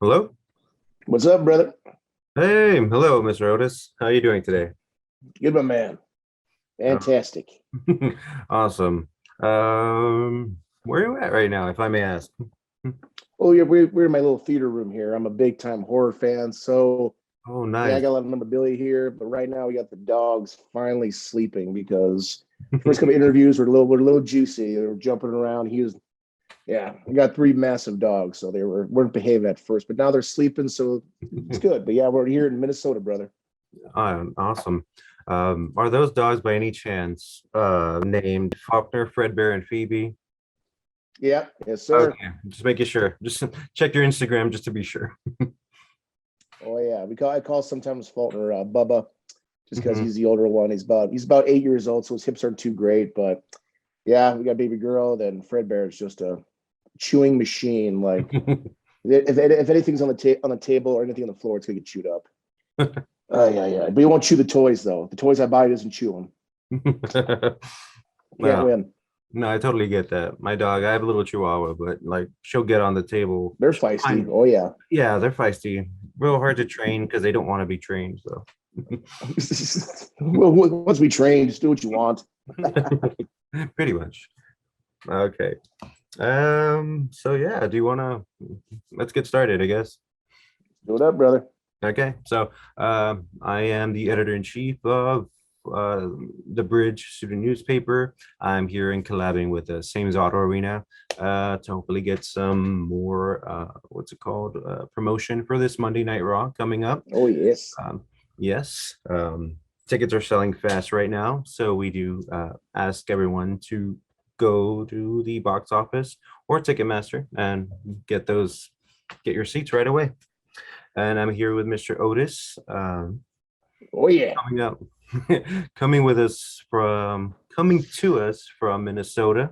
Hello? What's up, brother? Hey, hello, Mr. Otis. How are you doing today? Good, my man. Uh, Fantastic. awesome. Where are you at right now, if I may ask? Oh, yeah, we're in my little theater room here. I'm a big time horror fan, so Oh, yeah, I nice. got a lot of memorabilia here. But right now, we got the dogs finally sleeping because first couple interviews were a little juicy. They were jumping around. Yeah, I got three massive dogs, so they weren't behaving at first, but now they're sleeping, so it's good. But yeah, we're here in Minnesota, brother. Awesome. Are those dogs by any chance named Faulkner, Fredbear, and Phoebe? Yeah, yes, sir. Okay, just making sure. Just check your Instagram just to be sure. Oh yeah, I call sometimes Faulkner Bubba, just because Mhm. he's the older one. He's about 8 years old, so his hips aren't too great. But yeah, we got baby girl. Then Fred Bear is just a chewing machine. Like if anything's on the table or anything on the floor, it's gonna get chewed up. Yeah, yeah. But he won't chew the toys though. The toys I buy, he doesn't chew them. Can't No, win. no, I totally get that. My dog, I have a little Chihuahua, but like she'll get on the table. They're She'll feisty. climb. Oh yeah. Yeah, they're feisty. Real hard to train because they don't want to be trained. So, Well, once we train, just do what you want. pretty much. Okay. So yeah, do you wanna let's get started, I guess. Do it up, brother. Okay. So I am the editor-in-chief of uh the Bridge student newspaper. I'm here and collabing with the Sames Auto Arena to hopefully get some more what's it called? Promotion for this Monday Night Raw coming up. Oh yes. Um, yes, tickets are selling fast right now, so we do ask everyone to go to the box office or Ticketmaster and get your seats right away. And I'm here with Mr. Otis, Oh yeah. coming up, coming to us from Minnesota.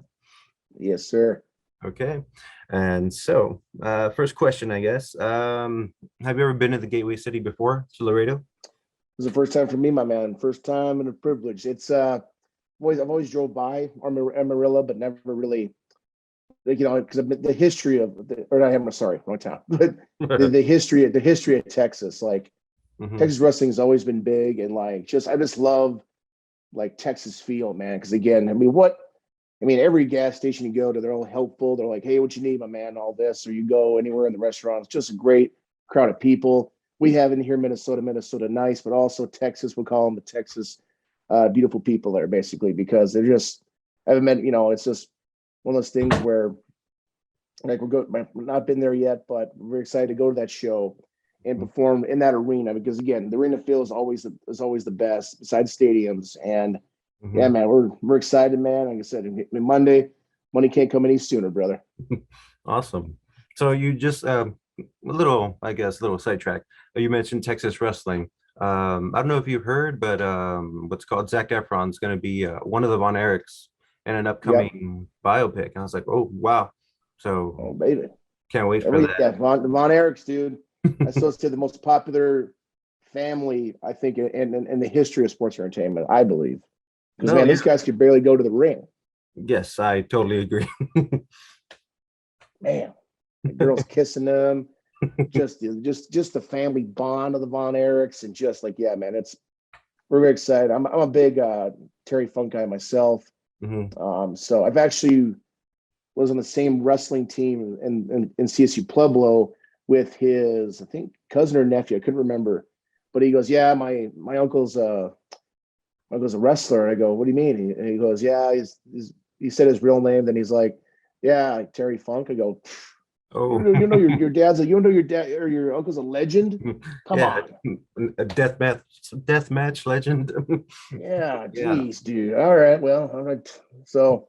Yes, sir. Okay, and so first question, I guess, have you ever been to the Gateway City before, to Laredo? This is the first time for me, my man. First time and a privilege. It's I've always drove by Amarillo, but never really, like, because the history of the, or not Amarillo, sorry, wrong town, but the history of Texas, like Hmm. Texas wrestling has always been big, and like I just love like Texas feel, man. Because again, every gas station you go to, they're all helpful. They're like, hey, what you need, my man, all this, or you go anywhere in the restaurant, it's just a great crowd of people. We have in here Minnesota nice, but also Texas, we'll call them the Texas beautiful people there, basically, because they're just, I haven't met, it's just one of those things where, like, we've not been there yet, but we're excited to go to that show and perform in that arena, because again, the arena feel is always the best besides stadiums. And yeah, Hmm. man, we're excited, man. Like I said, money can't come any sooner, brother. Awesome. So you just a little, I guess, little sidetrack. You mentioned Texas wrestling. I don't know if you've heard, but what's called Zac Efron's going to be one of the Von Erichs in an Yep. upcoming biopic. And I was like, oh wow! So Oh, baby. can't wait for Every that. yeah, Von Erichs, dude. I still say the most popular family, I think, in the history of sports entertainment, I believe. Because No, man, yeah, those guys could barely go to the ring. yes, I totally agree. Man, the girls kissing them, just the family bond of the Von Erichs, and just like, yeah, man, we're very excited. I'm a big Terry Funk guy myself. Mhm. So I've actually was on the same wrestling team in CSU Pueblo with his, I think, cousin or nephew. I couldn't remember, but he goes, "Yeah, my uncle's a wrestler." And I go, "What do you mean?" And he goes, "Yeah, he said his real name." Then he's like, "Yeah, like Terry Funk." I go, "You Oh, know, you know your dad's a you know your dad or your uncle's a legend. Come yeah, on." a death match legend. Yeah, Yeah. geez, dude. All right, well, all right. So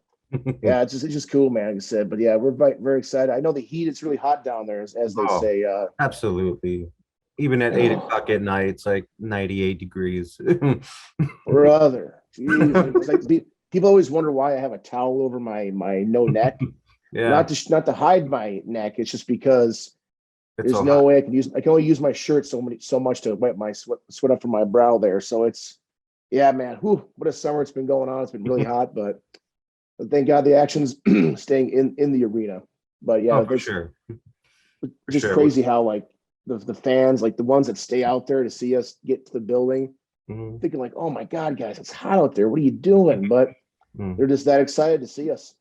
yeah, it's just cool, man. Like I said, but yeah, we're very excited. I know the heat. It's really hot down there, as they Oh, say. absolutely. Even at 8 o'clock at night, it's like 98 degrees. Brother, jeez, it's like people always wonder why I have a towel over my no neck. Yeah, Not to hide my neck. It's just because it's there's so no hot. way I can only use my shirt so much to wipe my sweat up from my brow there. So yeah, man. Whew, what a summer it's been going on. It's been really hot, but thank God the action's staying in the arena. But Oh, yeah, for sure. For just sure. crazy how like the fans, like the ones that stay out there to see us get to the building, Mhm. thinking like, oh my God, guys, it's hot out there. What are you doing? But Mm. they're just that excited to see us.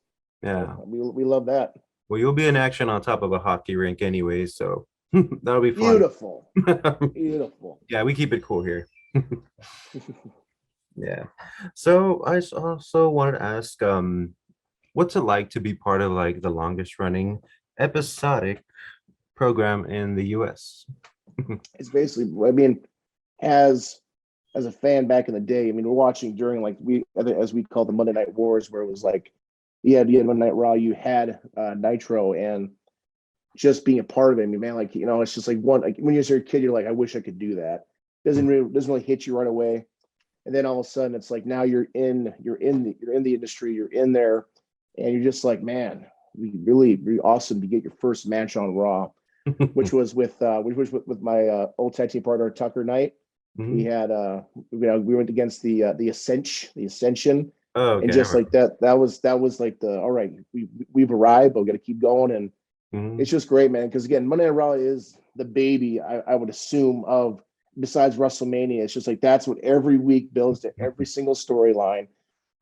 So Yeah. we love that. Well, you'll be in action on top of a hockey rink anyway, so that'll be fun. Beautiful. Beautiful. Yeah, we keep it cool here. Yeah. So also wanted to ask, what's it like to be part of like the longest running episodic program in the US? It's basically, I mean, as as a fan back in the day, I mean, we're watching during like as we call the Monday Night Wars, where it was like you had Monday Night Raw, you had Nitro, and just being a part of it. I mean, man, like it's just like one like when you're a kid, you're like, I wish I could do that. Doesn't really hit you right away, and then all of a sudden, it's like now you're in the industry, you're in there, and you're just like, man, really awesome to get your first match on Raw, which was with my old tag team partner Tucker Knight. We Mhm. had we went against the Ascension, Oh, and okay. I just remember. like that was like the all right, we've arrived, but we got to keep going, and it's Mhm. just great, man. Because again, Monday Night Raw is the baby, I would assume, of besides WrestleMania. It's just like that's what every week builds to every single storyline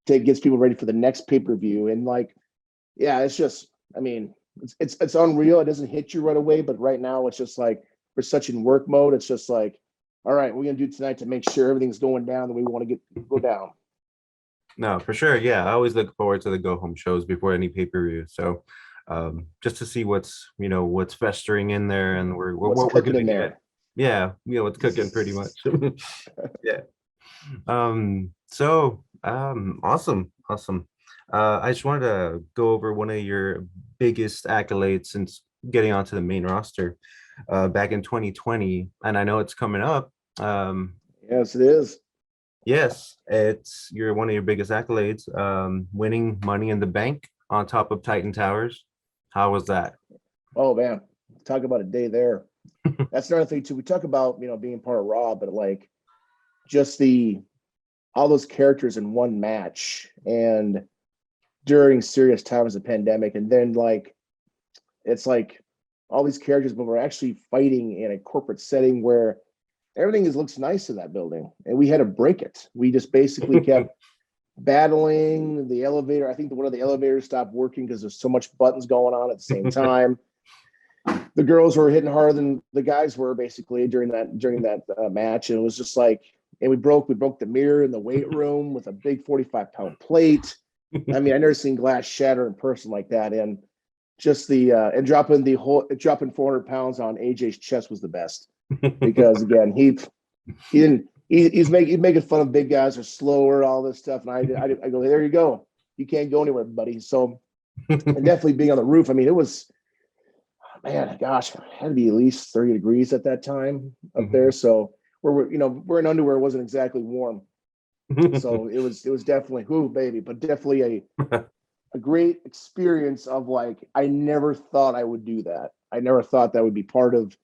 to gets people ready for the next pay per view, and like yeah, it's just I mean it's unreal. It doesn't hit you right away, but right now it's just like we're such in work mode. It's just like all right, we're gonna do tonight to make sure everything's going down that we want to go down. No, for sure. Yeah, I always look forward to the go home shows before any pay-per-view. So just to see what's festering in there and What's what we're cooking gonna in get. there? Yeah, what's cooking pretty much. Yeah. Awesome, awesome. I just wanted to go over one of your biggest accolades since getting onto the main roster back in 2020, and I know it's coming up. Yes, it is. Yes, it's one of your biggest accolades, winning Money in the Bank on top of Titan Towers. How was that? Oh man, talk about a day there. That's another thing too. We talk about being part of Raw, but like just the all those characters in one match and during serious times of pandemic, and then like it's like all these characters, but we're actually fighting in a corporate setting where everything looks nice in that building, and we had to break it. We just basically kept battling the elevator. I think one of the elevators stopped working because there's so much buttons going on at the same time. The girls were hitting harder than the guys were basically during that match, and it was just like, and we broke the mirror in the weight room with a big 45-pound plate. I mean, I never seen glass shatter in person like that, and just the and dropping 400 pounds on AJ's chest was the best because again he didn't he's making fun of big guys are slower, all this stuff, and I go, there you go, you can't go anywhere, buddy. So and definitely being on the roof, I mean, it was, man, gosh, it had to be at least 30 degrees at that time up there. So we're in underwear, it wasn't exactly warm. So it was definitely whoo baby, but definitely a great experience of like I never thought I would do that. I never thought that would be part of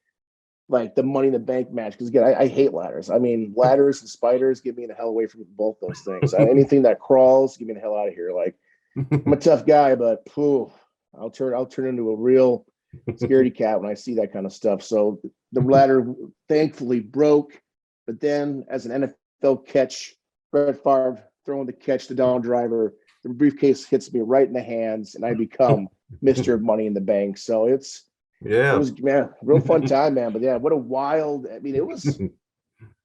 like the Money in the Bank match because again, I hate ladders. I mean, ladders and spiders, get me the hell away from both those things. Anything that crawls, get me the hell out of here. Like I'm a tough guy, but poof, I'll turn into a real scaredy cat when I see that kind of stuff. So the ladder thankfully broke, but then as an NFL catch, Brett Favre throwing the catch to Don Driver, the briefcase hits me right in the hands, and I become Mister Money in the Bank. So it Yeah. was, man, real fun time, man. But yeah, what a wild. I mean, it was.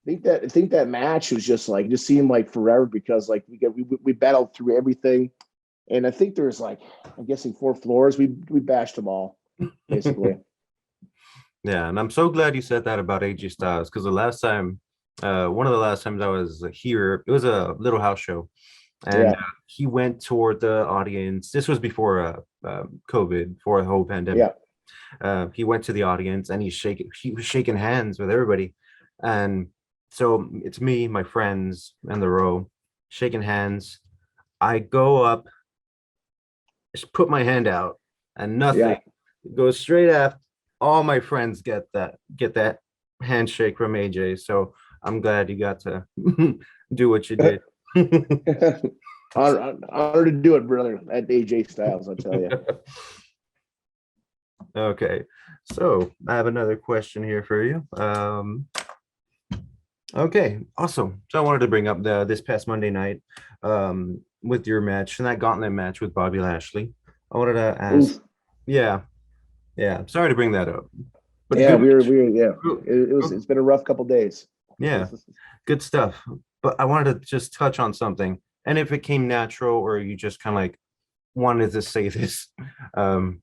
I think that match was just like just seemed like forever because like we battled through everything, and I think there's like I'm guessing 4 floors. We bashed them all basically. Yeah, and I'm so glad you said that about AJ Styles because one of the last times I was here, it was a little house show, and Yeah, he went toward the audience. This was before COVID, before the whole pandemic. yeah. He went to the audience and he was shaking hands with everybody, and so it's me, my friends, and the row shaking hands. I go up, just put my hand out, and nothing. Yeah. Goes straight after. All my friends get that handshake from AJ. So I'm glad you got to do what you did. Honor to do it, brother, at AJ Styles, I tell you. Okay, so I have another question here for you. Okay, awesome. So I wanted to bring up the this past Monday night, with your match and that gauntlet match with Bobby Lashley. I wanted to ask, Oof. yeah, yeah. Sorry to bring that up, but Yeah, good match. yeah. Real- It's been a rough couple days. Yeah, good stuff. But I wanted to just touch on something, and if it came natural or you just kind of like wanted to say this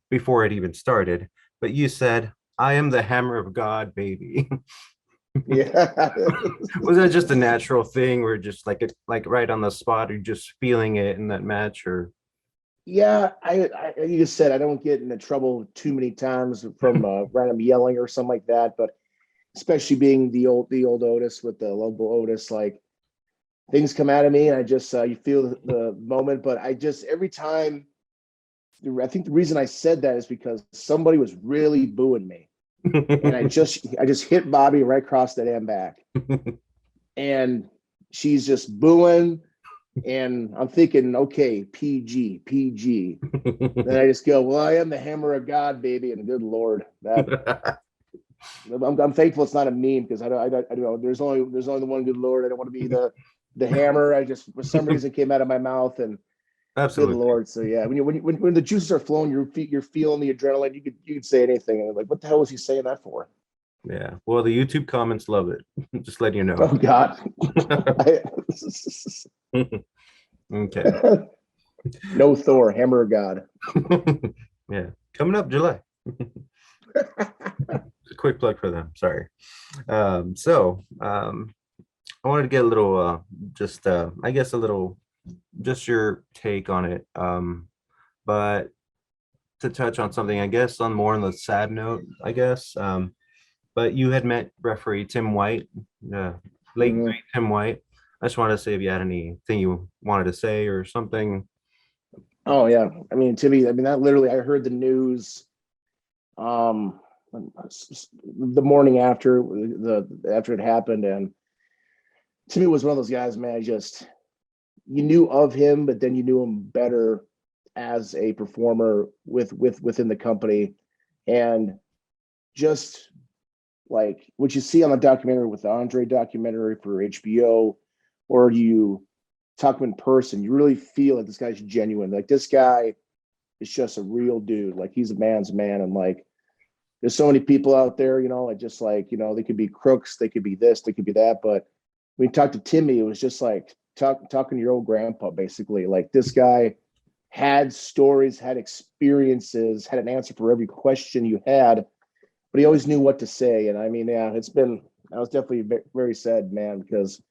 before it even started, but you said, "I am the hammer of God, baby." Yeah. Was that just a natural thing, or just like it, like right on the spot, or just feeling it in that match, or? Yeah, you just said I don't get into trouble too many times from random yelling or something like that, but especially being the old Otis with the local Otis, like things come out of me and I just you feel the moment, but I just every time I think the reason I said that is because somebody was really booing me, and I just hit Bobby right across the damn back, and she's just booing, and I'm thinking, okay, PG, PG. Then I just go, well, I am the hammer of God, baby, and good Lord, that I'm thankful it's not a meme because I don't know. There's only the one good Lord. I don't want to be the hammer. I just for some reason came out of my mouth and good Absolutely. Lord. So yeah, when the juices are flowing, you're feeling the adrenaline. You could say anything and like, what the hell was he saying that for? Yeah. Well, the YouTube comments love it. Just letting you know. Oh God. I, Okay. no Thor, hammer of God. Yeah. Coming up July. A quick plug for them. Sorry. I wanted to get a little, just, I guess, a little, just your take on it. But to touch on something, I guess, on more on the sad note, I guess. But you had met referee Tim White, late Mhm. great Tim White. I just wanted to say if you had anything you wanted to say or something. Oh yeah. I mean, Timmy, I mean that literally I heard the news um the morning after it happened, and Timmy was one of those guys, man. Just you knew of him, but then you knew him better as a performer within the company, and just like what you see on the documentary with the Andre documentary for HBO, or you talk to him in person, you really feel like this guy's genuine. Like this guy is just a real dude. Like he's a man's man, and like there's so many people out there, like just like they could be crooks, they could be this, they could be that, but when you talk to Timmy, it was just like talking to your old grandpa, basically. Like this guy had stories, had experiences, had an answer for every question you had, but he always knew what to say. And I mean, yeah, I was definitely very sad, man, because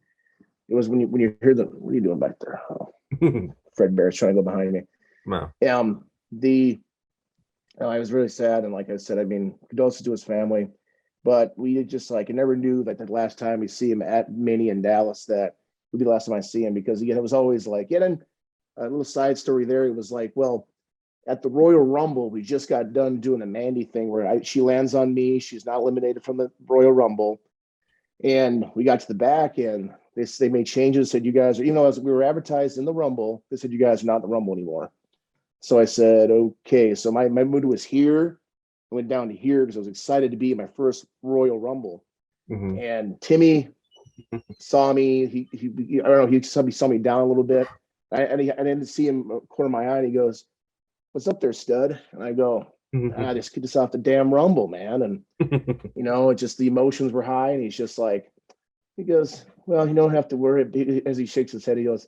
it was when you hear what are you doing back there? Oh, Fred Bear's trying to go behind me. Wow. The I was really sad, and like I said, I mean, condolences to his family. But we just like I never knew that the last time we see him at Mini in Dallas that would be the last time I see him, because again it was always like, yeah. And a little side story there, it was like, well, at the Royal Rumble, we just got done doing a Mandy thing where she lands on me, she's not eliminated from the Royal Rumble, and we got to the back and they made changes, said you guys are, as we were advertised in the Rumble, they said you guys are not in the Rumble anymore. So I said, okay. So my mood was here. I went down to here because I was excited to be in my first Royal Rumble. Mhm. And Timmy saw me. I don't know. He saw me down a little bit. I didn't see him corner my eye. And he goes, "What's up there, stud?" And I go, just get this off the damn Rumble, man. And it just the emotions were high. And he's just like, he goes, "Well, you don't have to worry." As he shakes his head, he goes,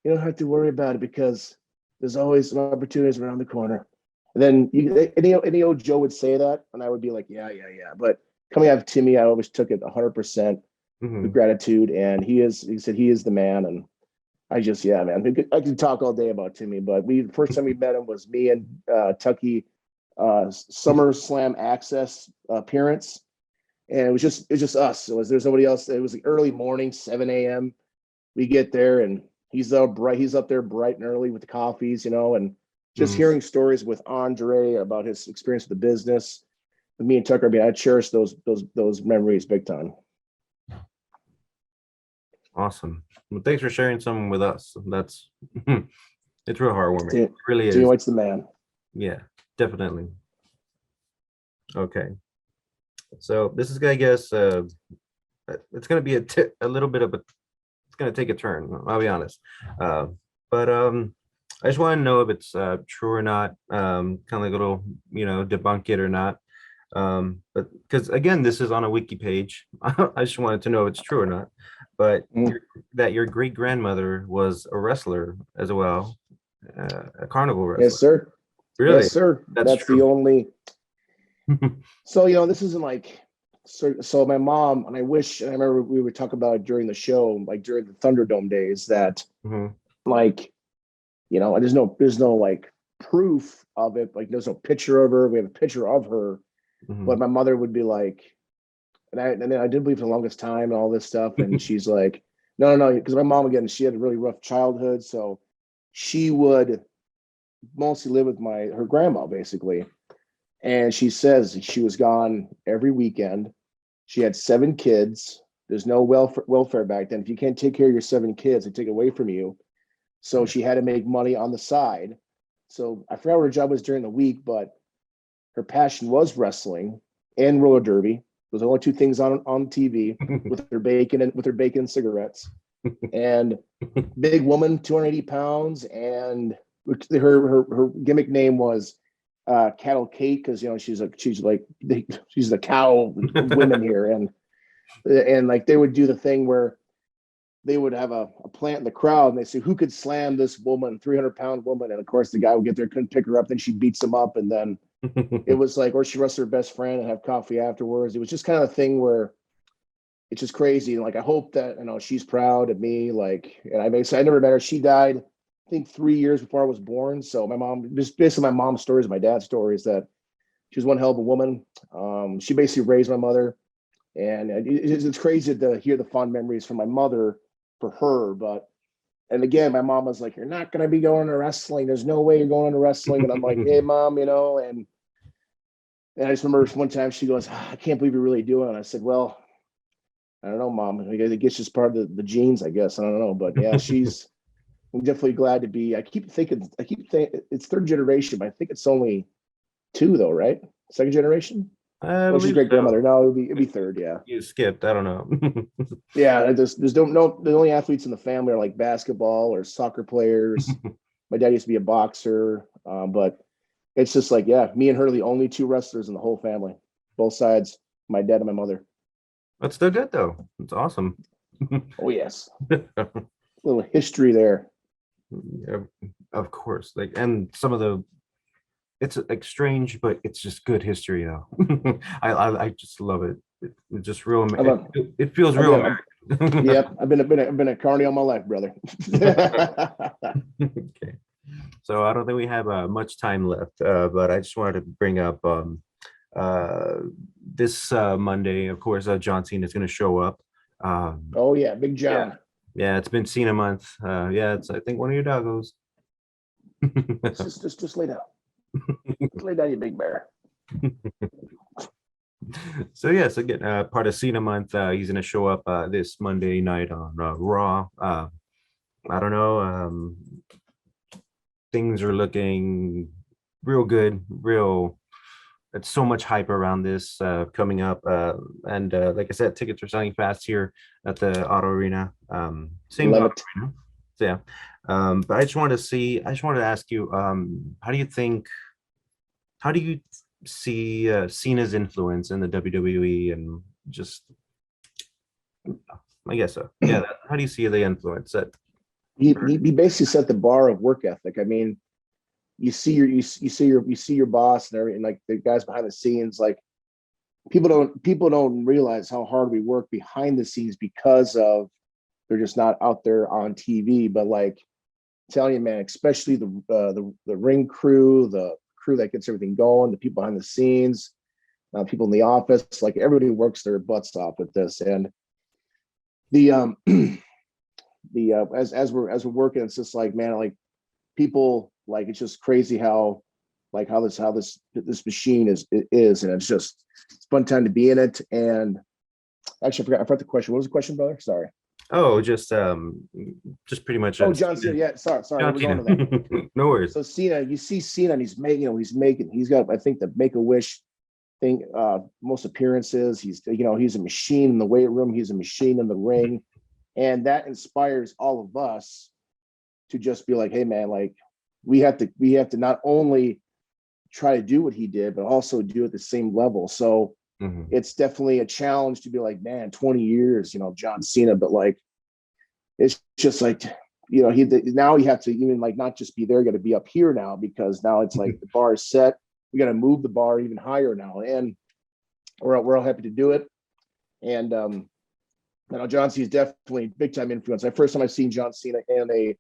"You don't have to worry about it because there's always some opportunities around the corner." And then any old Joe would say that, and I would be like, yeah, yeah, yeah. But coming out of Timmy, I always took it 100% with Mhm. gratitude, and he said he is the man, and I just, yeah, man, I could talk all day about Timmy, but the first time we met him was me and Tucky SummerSlam Access appearance, and it was just us. There's nobody else. It was the early morning, 7 a.m. We get there, and he's up there bright and early with the coffees, and just Mhm. hearing stories with Andre about his experience with the business. With me and Tucker, I mean, I cherish those memories big time. Awesome. Well, thanks for sharing some with us. That's it's real heartwarming. Timmy, It really Timmy is. White's the man. Yeah, definitely. Okay. So this is, I guess, it's going to be a little bit of a, it's going to take a turn. I'll be honest. Uh, but I just want to know if it's true or not. Kind of like a little, debunk it or not. But because again, this is on a wiki page. I just wanted to know if it's true or not. But Mm. that your great grandmother was a wrestler as well, a carnival Yes, wrestler. sir. Really? Yes, sir. That's That's the true. only. So this isn't like. So my mom, and I wish, and I remember we would talk about it during the show, like during the Thunderdome days, that Mhm, like there's no like proof of it. Like there's no picture of her. We have a picture of her, but mhm. my mother would be like, and then I did believe for the longest time and all this stuff, and she's like, no, no, no, because my mom again, she had a really rough childhood, so she would mostly live with her grandma basically, and she says she was gone every weekend. She had 7 kids. There's no welfare back then. If you can't take care of your 7 kids, they take it away from you. So Yeah. she had to make money on the side. So I forgot what her job was during the week, but her passion was wrestling and roller derby. Those are the only 2 things on TV with her bacon and cigarettes. And big woman, 280 pounds, and her gimmick name was Cattle Kate because she's the cow of women here, and like they would do the thing where they would have a plant in the crowd and they say who could slam this woman, 300-pound woman, and of course the guy would get there, couldn't pick her up, then she beats him up, and then it was like, or she wrestles her best friend and have coffee afterwards. It was just kind of a thing where it's just crazy. And like I hope that she's proud of me. Like, and I never met her. She died, I think, 3 years before I was born. So my mom, just basically my mom's stories, my dad's stories, that she was one hell of a woman. She basically raised my mother, and it's crazy to hear the fond memories from my mother for her. But and again, my mom was like, "You're not going to be going to wrestling. There's no way you're going to wrestling." And I'm like, "Hey, mom, and I just remember one time she goes, "I can't believe you're really doing it." And I said, "Well, I don't know, mom. I guess it's part of the genes, I guess. I don't know, but yeah, I'm definitely glad to be. I keep thinking it's third generation, but I think it's only two though, right? Second generation. I Well, she's believe great so. grandmother. No, it'd be third. Yeah, You skipped. I don't know. yeah. There's don't no the only athletes in the family are like basketball or soccer players. My dad used to be a boxer, but it's just like yeah, me and her are the only 2 wrestlers in the whole family, both sides. My dad and my mother. That's still good though. It's awesome. Oh yes, a little history there. Yeah, of course. Like, and some of the, it's like strange, but it's just good history though. I just love it. It just real. I'm a, It feels I've real been a, American. yep. I've been a carny all my life, brother. Okay. So I don't think we have much time left, but I just wanted to bring up uh, this Monday, of course, John Cena is going to show up. Um, Oh yeah, Big yeah, John. yeah, it's been Cena month. Yeah, it's I think one of your doggos. Just lay down. Just lay down, you big bear. So yes, again, part of Cena month. He's going to show up this Monday night on Raw. I don't know. Things are looking real good, real. It's so much hype around this coming up, and like I said, tickets are selling fast here at the Auto Arena. Same Love Auto it. Arena, so yeah. But I just wanted to ask you, how do you see Cena's influence in the WWE and just, I guess so. Yeah, how do you see the influence that? He basically set the bar of work ethic. I mean, you see your boss and everything, like the guys behind the scenes. Like people don't realize how hard we work behind the scenes because of they're just not out there on TV. But like telling you, man, especially the ring crew, the crew that gets everything going, the people behind the scenes, people in the office, like everybody works their butts off with this. And the the as we're working, it's just like man, like people like it's just crazy how this machine is, and it's fun time to be in it. And actually, I forgot the question. What was the question, brother? Sorry. Oh, just pretty much Oh, John Cena. Yeah, sorry. John We're going Cena. to that. No worries. So Cena, you see Cena, and he's got, I think, the Make a Wish thing, most appearances. He's a machine in the weight room. He's a machine in the ring. And that inspires all of us to just be like, hey man, like we have to not only try to do what he did, but also do it at the same level. So it's definitely a challenge to be like, man, 20 years, John Cena, but like, it's just like, now you have to even like not just be there, you got to be up here now, because now it's like the bar is set. We got to move the bar even higher now. And we're all happy to do it. And, John Cena is definitely big time influence. The first time I've seen John Cena in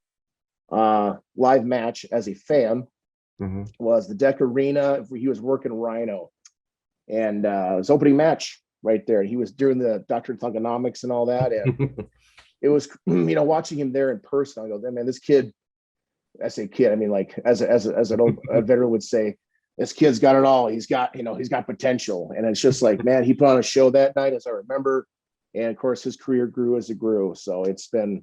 a live match as a fan was the Deck Arena. He was working Rhino, and it was opening match right there. He was doing the Dr. Thugonomics and all that, and it was watching him there in person. I go, man, this kid. I say kid. I mean, like as an old veteran would say, this kid's got it all. He's got potential, and it's just like, man, he put on a show that night, as I remember. And of course, his career grew as it grew. So it's been,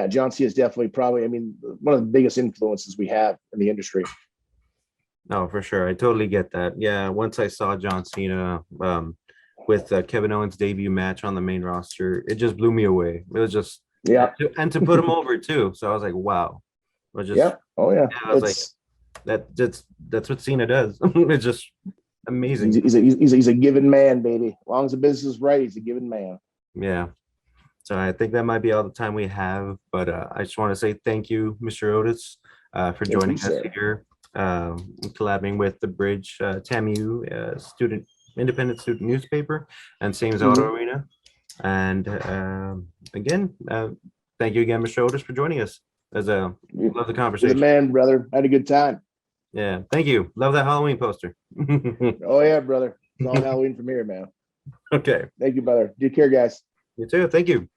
John Cena is definitely probably, one of the biggest influences we have in the industry. No, for sure. I totally get that. Yeah. Once I saw John Cena with Kevin Owens' debut match on the main roster, it just blew me away. It was just, and to put him over too. So I was like, wow. I was like, that's what Cena does. It's just amazing. He's a given man, baby. As long as the business is right, he's a given man. Yeah. So I think that might be all the time we have, but I just want to say thank you, Mr. Otis, for joining us here, collabing with the Bridge TAMU independent student newspaper and Sames Auto Arena. And again, thank you again, Mr. Otis, for joining us. Love the conversation. Good man, brother. I had a good time. Yeah, thank you. Love that Halloween poster. Oh yeah, brother. It's all Halloween from here, man. Okay. Thank you, brother. Take care, guys. You too. Thank you.